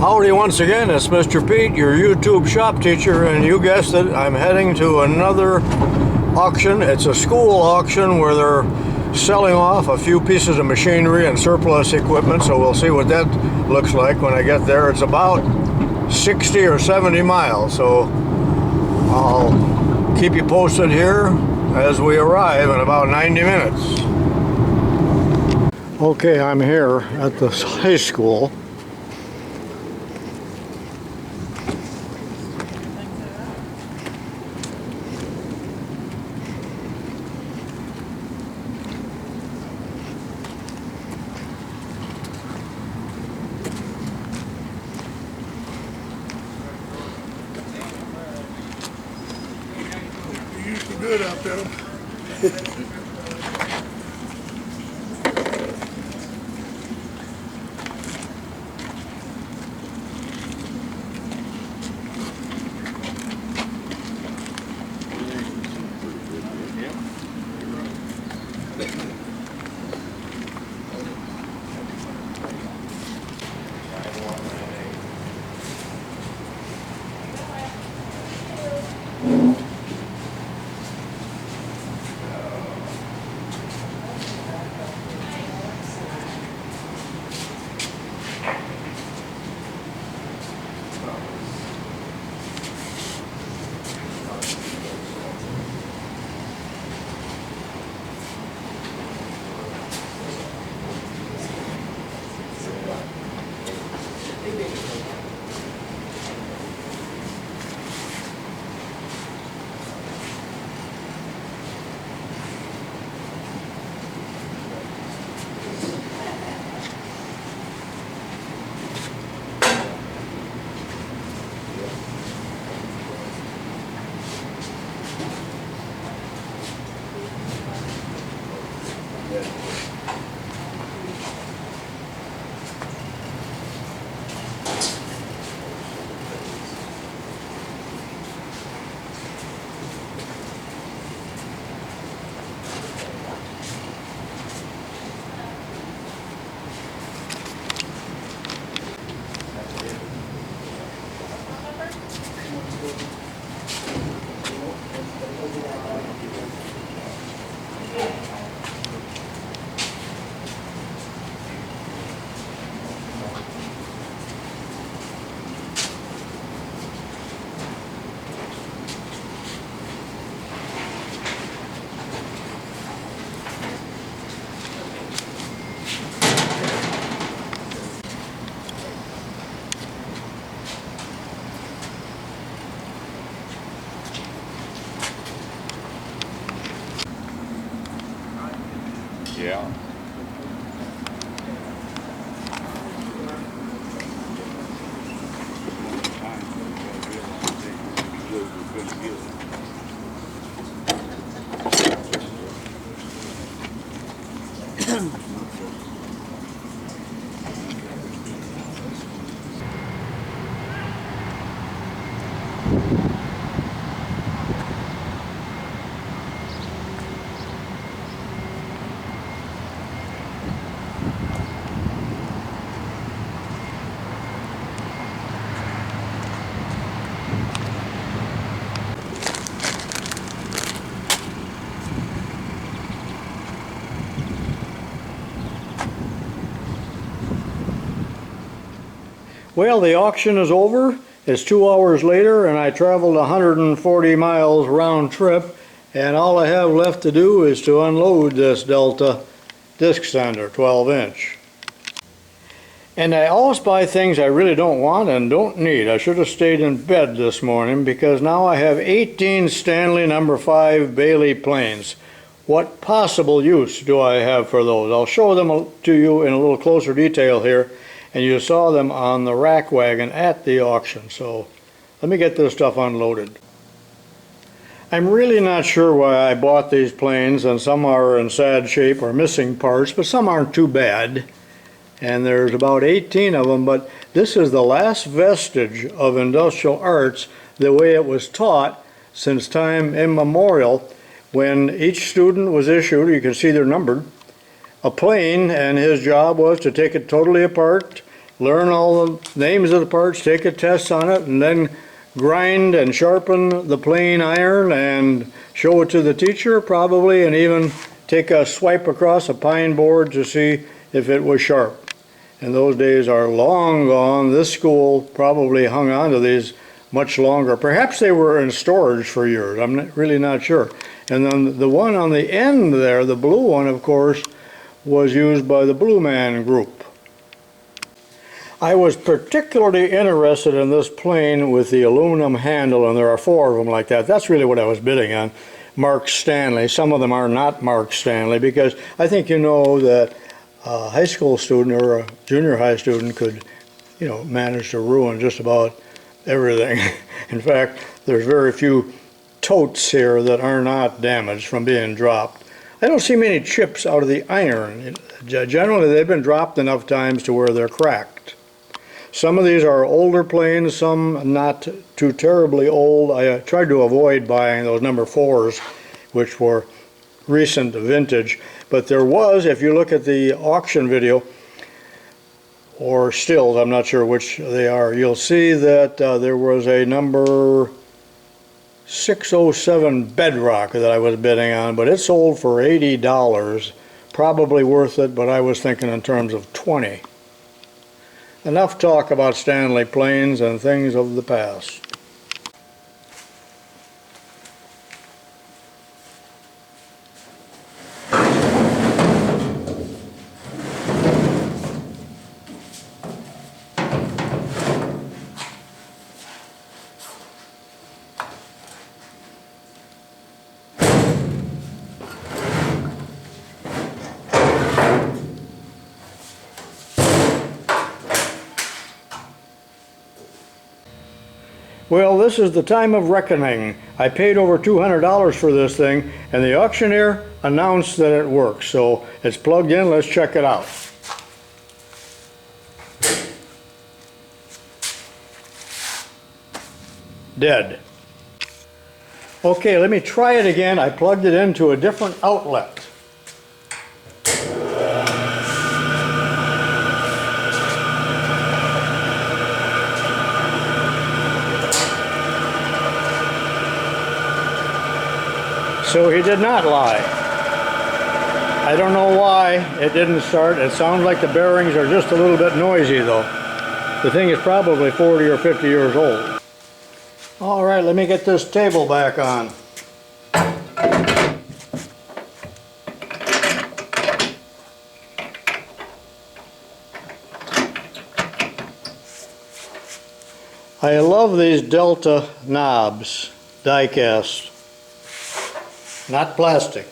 Howdy once again, it's Mr. Pete, your YouTube shop teacher, and you guessed it, I'm heading to another auction. It's a school auction where they're selling off a few pieces of machinery and surplus equipment, so we'll see what that looks like when I get there. It's about 60 or 70 miles, so I'll keep you posted here as we arrive in about 90 minutes. Okay, I'm here at the high school. Good out there. Yeah. Well, the auction is over. It's 2 hours later, and I traveled 140 miles round trip, and all I have left to do is to unload this Delta disc sander, 12-inch. And I always buy things I really don't want and don't need. I should have stayed in bed this morning because now I have 18 Stanley No. 5 Bailey planes. What possible use do I have for those? I'll show them to you in a little closer detail here. And you saw them on the rack wagon at the auction. So let me get this stuff unloaded. I'm really not sure why I bought these planes, and some are in sad shape or missing parts, but some aren't too bad. And there's about 18 of them, but this is the last vestige of industrial arts the way it was taught since time immemorial, when each student was issued, you can see they're numbered, a plane, and his job was to take it totally apart, learn all the names of the parts, take a test on it, and then grind and sharpen the plain iron and show it to the teacher probably, and even take a swipe across a pine board to see if it was sharp. And those days are long gone. This school probably hung on to these much longer. Perhaps they were in storage for years. I'm really not sure. And then the one on the end there, the blue one, of course, was used by the Blue Man Group. I was particularly interested in this plane with the aluminum handle, and there are 4 of them like that. That's really what I was bidding on. Marked Stanley. Some of them are not marked Stanley, because I think you know that a high school student or a junior high student could, manage to ruin just about everything. In fact, there's very few totes here that are not damaged from being dropped. I don't see many chips out of the iron. Generally, they've been dropped enough times to where they're cracked. Some of these are older planes, some not too terribly old. I tried to avoid buying those number 4s, which were recent vintage. But there was, if you look at the auction video, or stills, I'm not sure which they are, you'll see that there was a number 607 Bedrock that I was bidding on, but it sold for $80. Probably worth it, but I was thinking in terms of 20. Enough talk about Stanley planes and things of the past. Well, this is the time of reckoning. I paid over $200 for this thing, and the auctioneer announced that it works. So it's plugged in. Let's check it out. Dead. Okay, let me try it again. I plugged it into a different outlet. So he did not lie. I don't know why it didn't start. It sounds like the bearings are just a little bit noisy though. The thing is probably 40 or 50 years old. All right, let me get this table back on. I love these Delta knobs, die cast. Not plastic.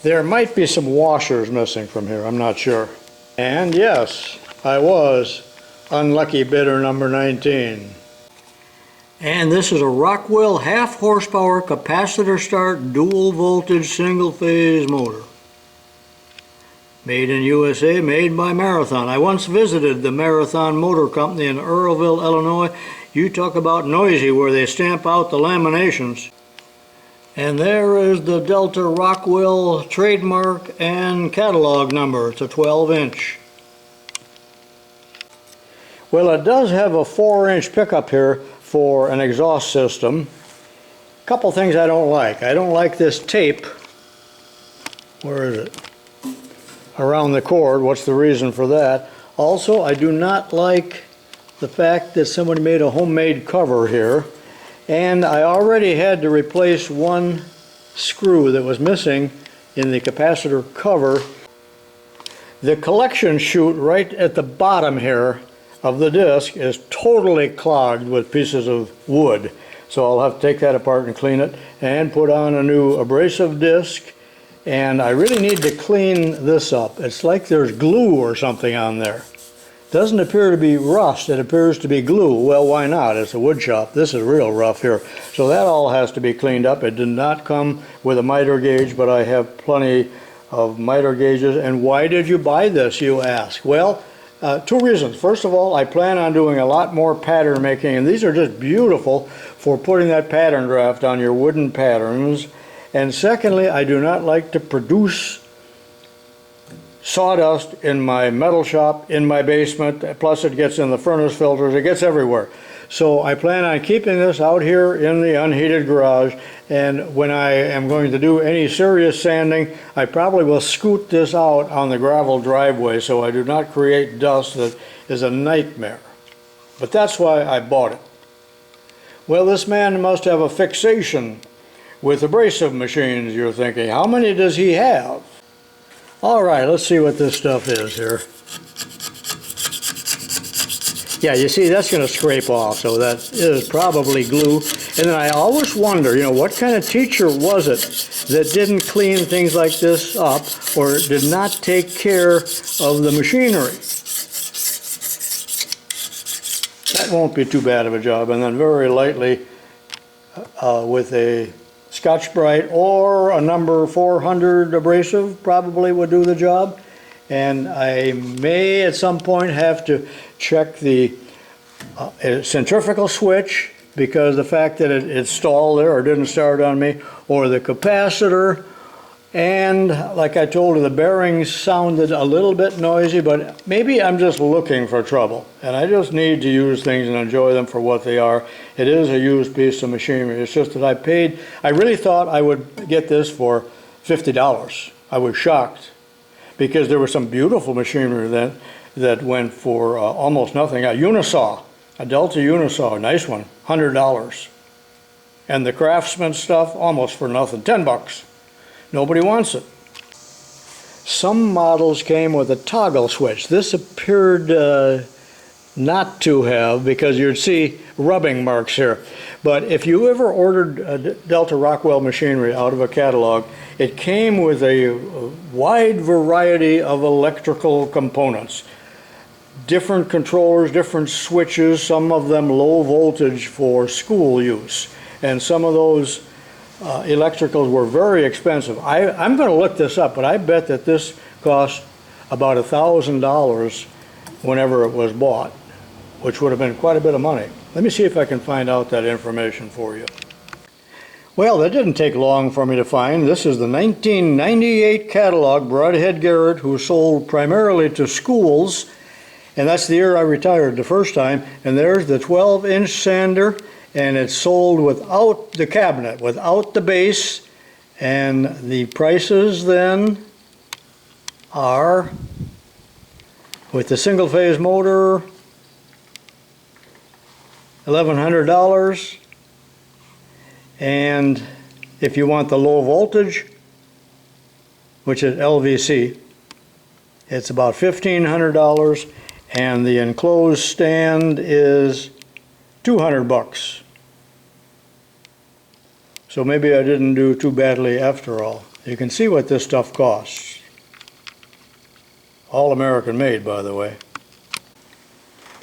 There might be some washers missing from here, I'm not sure. And yes, I was unlucky bidder number 19. And this is a Rockwell half horsepower capacitor start dual voltage single phase motor. Made in USA, made by Marathon. I once visited the Marathon Motor Company in Earlville, Illinois. You talk about noisy where they stamp out the laminations. And there is the Delta Rockwell trademark and catalog number. It's a 12-inch. Well, it does have a 4-inch pickup here for an exhaust system. A couple things I don't like. I don't like this tape. Where is it? Around the cord. What's the reason for that? Also, I do not like the fact that somebody made a homemade cover here. And I already had to replace one screw that was missing in the capacitor cover. The collection chute right at the bottom here of the disc is totally clogged with pieces of wood. So I'll have to take that apart and clean it and put on a new abrasive disc. And I really need to clean this up. It's like there's glue or something on there. Doesn't appear to be rust, it appears to be glue. Well, why not? It's a wood shop. This is real rough here. So that all has to be cleaned up. It did not come with a miter gauge, but I have plenty of miter gauges. And why did you buy this, you ask? Well, two reasons. First of all, I plan on doing a lot more pattern making, and these are just beautiful for putting that pattern draft on your wooden patterns. And secondly, I do not like to produce sawdust in my metal shop, in my basement, plus it gets in the furnace filters, it gets everywhere. So I plan on keeping this out here in the unheated garage, and when I am going to do any serious sanding, I probably will scoot this out on the gravel driveway so I do not create dust that is a nightmare. But that's why I bought it. Well, this man must have a fixation with abrasive machines, you're thinking. How many does he have? All right, let's see what this stuff is here. Yeah, you see, that's going to scrape off, so that is probably glue. And then I always wonder, you know, what kind of teacher was it that didn't clean things like this up or did not take care of the machinery? That won't be too bad of a job. And then very lightly with a Scotch-Brite or a number 400 abrasive probably would do the job. And I may at some point have to check the centrifugal switch, because the fact that it stalled there or didn't start on me, or the capacitor. And like I told you, the bearings sounded a little bit noisy, but maybe I'm just looking for trouble and I just need to use things and enjoy them for what they are. It is a used piece of machinery. It's just that I really thought I would get this for $50. I was shocked, because there was some beautiful machinery that went for almost nothing. A unisaw, a Delta unisaw, a nice one, $100. And the Craftsman stuff, almost for nothing, $10. Nobody wants it. Some models came with a toggle switch. This appeared not to have, because you'd see rubbing marks here. But if you ever ordered Delta Rockwell machinery out of a catalog, it came with a wide variety of electrical components. Different controllers, different switches, some of them low voltage for school use. And some of those electricals were very expensive. I'm going to look this up, but I bet that this cost about $1,000 whenever it was bought, which would have been quite a bit of money. Let me see if I can find out that information for you. Well, that didn't take long for me to find. This is the 1998 catalog, Broadhead Garrett, who sold primarily to schools, and that's the year I retired the first time. And there's the 12-inch sander, and it's sold without the cabinet, without the base, and the prices then are, with the single-phase motor, $1,100, and if you want the low voltage, which is LVC, it's about $1,500, and the enclosed stand is $200. So maybe I didn't do too badly after all. You can see what this stuff costs. All American made, by the way.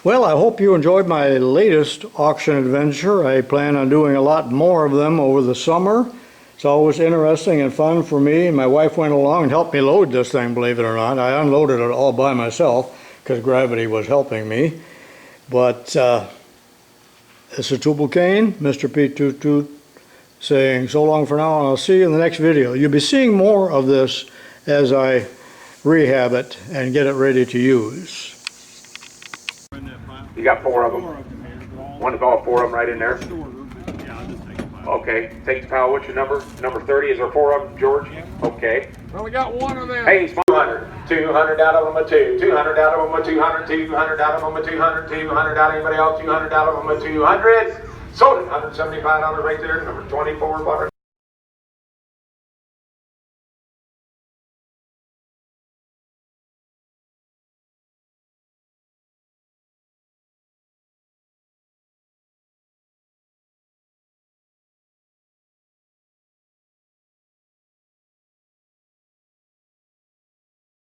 Well, I hope you enjoyed my latest auction adventure. I plan on doing a lot more of them over the summer. It's always interesting and fun for me. My wife went along and helped me load this thing, believe it or not. I unloaded it all by myself because gravity was helping me. But this is tubalcain, Mrpete Toot Toot, saying so long for now, and I'll see you in the next video. You'll be seeing more of this as I rehab it and get it ready to use. You got 4 of them. Want to all 4 of them right in there? Okay. Take the pile. What's your number? Number 30. Is there 4 of them, George? Okay. Well, we got one of them. Hey, 200. 200 out of them a 2. 200 out of them a 200. 200 out of them a 200. 200 out of anybody else. 200 out of them a 200. Sold it. $175 right there. Number 24.